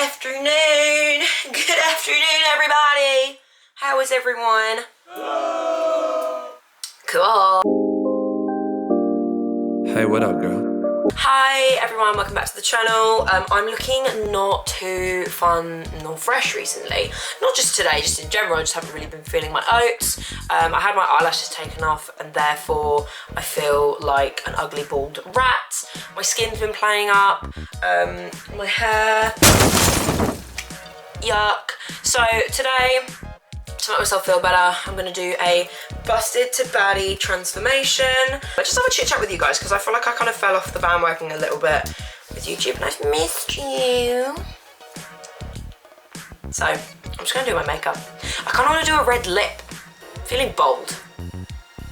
afternoon. Good afternoon, everybody. How is everyone? Cool. Hey, what up, girl? Hi everyone, welcome back to the channel. I'm looking not too fun nor fresh recently. Not just today, just in general. I just haven't really been feeling my oats. I had my eyelashes taken off and therefore I feel like an ugly bald rat. My skin's been playing up. My hair, yuck. So today, to make myself feel better, I'm gonna do a busted to baddie transformation. I just have a chit chat with you guys because I feel like I kind of fell off the bandwagon a little bit with YouTube and I've missed you. So I'm just gonna do my makeup. I kind of want to do a red lip. I'm feeling bold.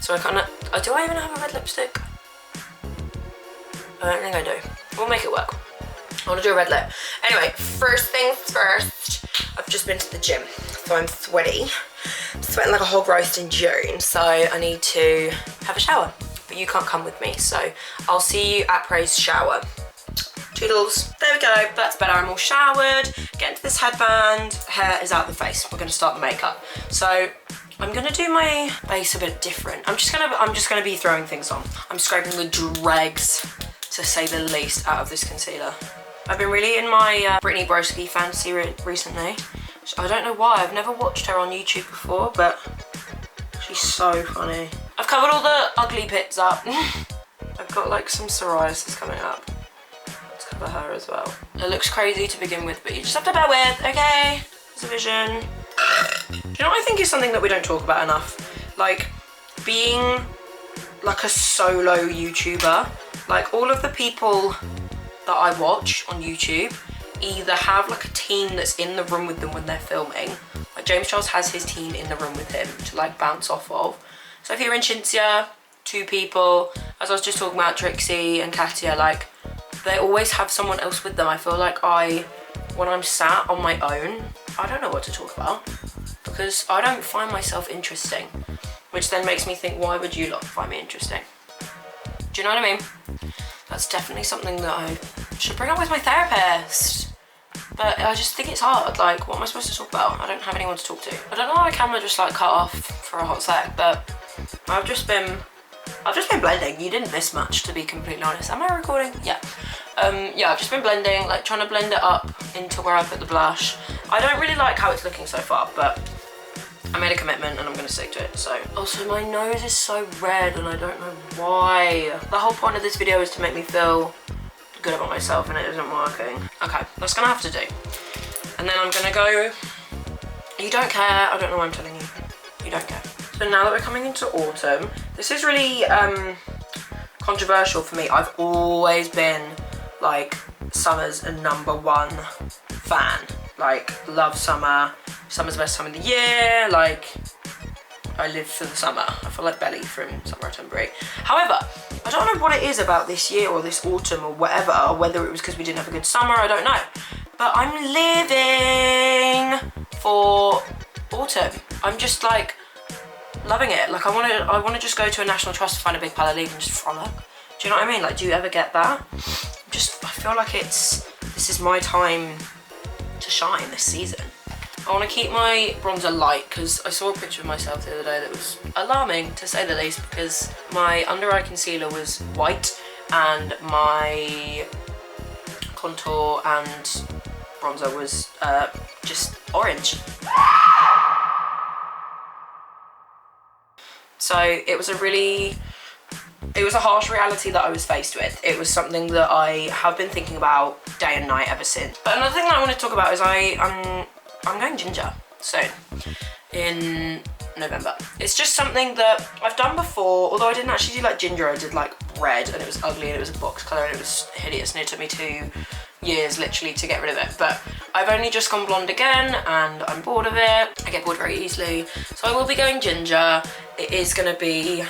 So I kind of, do I even have a red lipstick? I don't think I do. We'll make it work. I want to do a red lip. Anyway, first things first, I've just been to the gym, so I'm sweaty. I'm sweating like a hog roast in June, so I need to have a shower. But you can't come with me, so I'll see you at Praise shower. Toodles. There we go, that's better. I'm all showered, get into this headband, hair is out the face. We're gonna start the makeup. So I'm gonna do my base a bit different. I'm just gonna be throwing things on. I'm scraping the dregs, to say the least, out of this concealer. I've been really in my Brittany Broski fantasy recently. I don't know why, I've never watched her on YouTube before, but she's so funny. I've covered all the ugly bits up. I've got like some psoriasis coming up. Let's cover her as well. It looks crazy to begin with, but you just have to bear with, okay? It's a vision. Do you know what I think is something that we don't talk about enough? Like, being like a solo YouTuber. Like, all of the people that I watch on YouTube either have like a team that's in the room with them when they're filming. Like James Charles has his team in the room with him to like bounce off of. Sophia and Cinzia, 2 people. As I was just talking about, Trixie and Katia, like they always have someone else with them. I feel like when I'm sat on my own, I don't know what to talk about because I don't find myself interesting, which then makes me think, why would you lot find me interesting? Do you know what I mean? That's definitely something that I should bring up with my therapist. But I just think it's hard. Like, what am I supposed to talk about? I don't have anyone to talk to. I don't know why the camera just like cut off for a hot sec, but I've just been blending. You didn't miss much, to be completely honest. Am I recording? Yeah. Yeah, I've just been blending, like trying to blend it up into where I put the blush. I don't really like how it's looking so far, but I made a commitment and I'm gonna stick to it, so. Also, my nose is so red and I don't know why. The whole point of this video is to make me feel good about myself and it isn't working. Okay, that's gonna have to do. And then I'm gonna go, you don't care, I don't know why I'm telling you. You don't care. So now that we're coming into autumn, this is really controversial for me. I've always been like summer's a #1 fan. Like, love summer. Summer's the best time of the year. Like, I live for the summer. I feel like Belly from Charlottetilbury. However, I don't know what it is about this year or this autumn or whatever, or whether it was because we didn't have a good summer, I don't know. But I'm living for autumn. I'm just like loving it. Like, I wanna just go to a National Trust, find a big pile of leaves and just frolic. Do you know what I mean? Like, do you ever get that? I feel like this is my time to shine this season. I want to keep my bronzer light because I saw a picture of myself the other day that was alarming, to say the least, because my under eye concealer was white and my contour and bronzer was just orange. So it was a harsh reality that I was faced with. It was something that I have been thinking about day and night ever since. But another thing that I want to talk about is I'm going ginger soon, in November. It's just something that I've done before, although I didn't actually do like ginger, I did like red and it was ugly and it was a box colour and it was hideous and it took me 2 years literally to get rid of it. But I've only just gone blonde again and I'm bored of it. I get bored very easily. So I will be going ginger. It is gonna be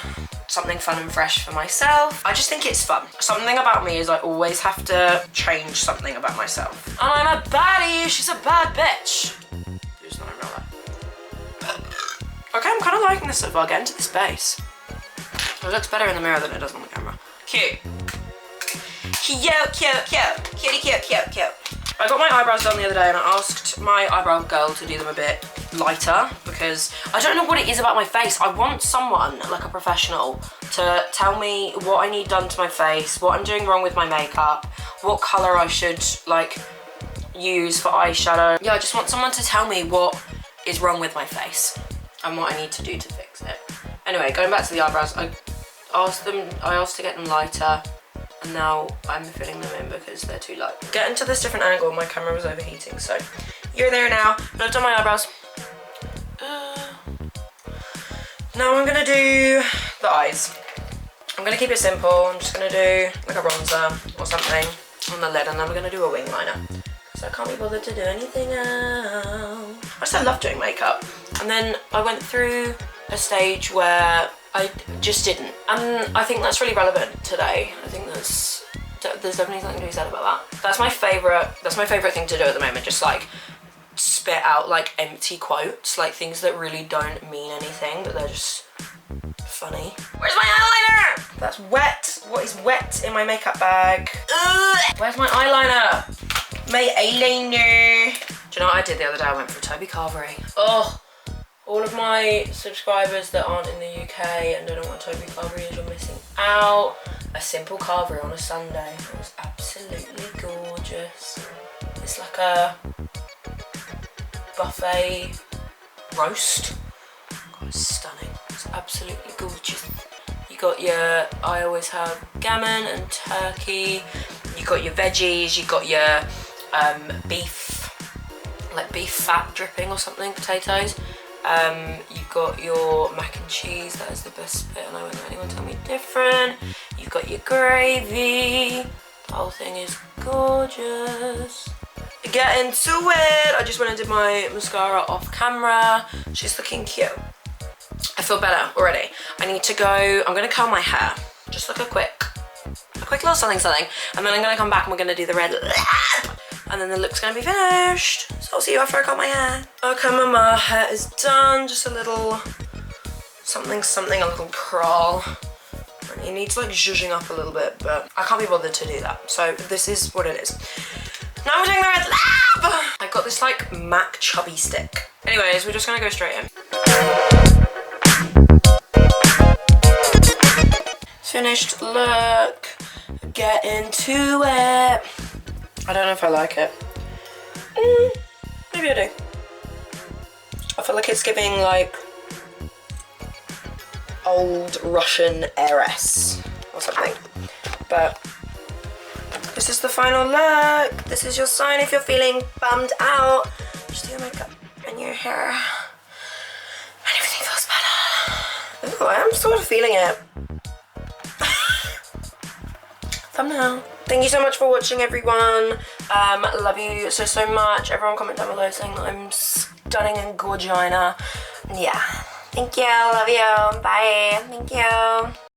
something fun and fresh for myself. I just think it's fun. Something about me is I always have to change something about myself. And I'm a baddie, she's a bad bitch. Who's not know that? Okay, I'm kind of liking this so far, get into this base. It looks better in the mirror than it does on the camera. Cute. Cute, cute, cute. Cutie, cute, cute, cute. I got my eyebrows done the other day and I asked my eyebrow girl to do them a bit lighter because I don't know what it is about my face. I want someone, like a professional, to tell me what I need done to my face, what I'm doing wrong with my makeup, what colour I should like use for eyeshadow. Yeah, I just want someone to tell me what is wrong with my face and what I need to do to fix it. Anyway, going back to the eyebrows, I asked to get them lighter. And now I'm filling them in because they're too light. Get into this different angle, my camera was overheating, so you're there now. But I've done my eyebrows. Now I'm gonna do the eyes. I'm gonna keep it simple. I'm just gonna do like a bronzer or something on the lid, and then we're gonna do a wing liner. So I can't be bothered to do anything else. I love doing makeup. And then I went through a stage where I just didn't, and I think that's really relevant today. I think there's definitely something to be said about that. That's my favorite thing to do at the moment, just like spit out like empty quotes, like things that really don't mean anything, but they're just funny. Where's my eyeliner? That's wet. What is wet in my makeup bag? Ugh. Where's my eyeliner? My eyeliner. Do you know what I did the other day? I went for Toby Carvery. Oh. All of my subscribers that aren't in the UK and don't know what Toby Carvery is, you're missing out. A simple carvery on a Sunday. It was absolutely gorgeous. It's like a buffet roast. God, it's stunning. It's absolutely gorgeous. You got your, I always have gammon and turkey. You got your veggies. You got your beef, like beef fat dripping or something, potatoes. You've got your mac and cheese, that is the best bit, and I won't let anyone tell me different. You've got your gravy, the whole thing is gorgeous. Get into it! I just went and did my mascara off camera. She's looking cute. I feel better already. I need to go, I'm gonna curl my hair. Just like a quick little something, and then I'm gonna come back and we're gonna do the red lip. And then the look's gonna be finished. So I'll see you after I cut my hair. Okay, my hair is done. Just a little something, a little curl. And it needs like zhuzhing up a little bit, but I can't be bothered to do that. So this is what it is. Now we're doing the red lip. I've got this like MAC chubby stick. Anyways, we're just gonna go straight in. Finished look. Get into it. I don't know if I like it. Maybe I do. I feel like it's giving like old Russian heiress or something. But this is the final look. This is your sign if you're feeling bummed out. Just do your makeup and your hair and everything feels better. Ooh, I am sort of feeling it. Thumbnail. Thank you so much for watching, everyone. Love you so much. Everyone comment down below saying that I'm stunning and gorgina. Yeah. Thank you. Love you. Bye. Thank you.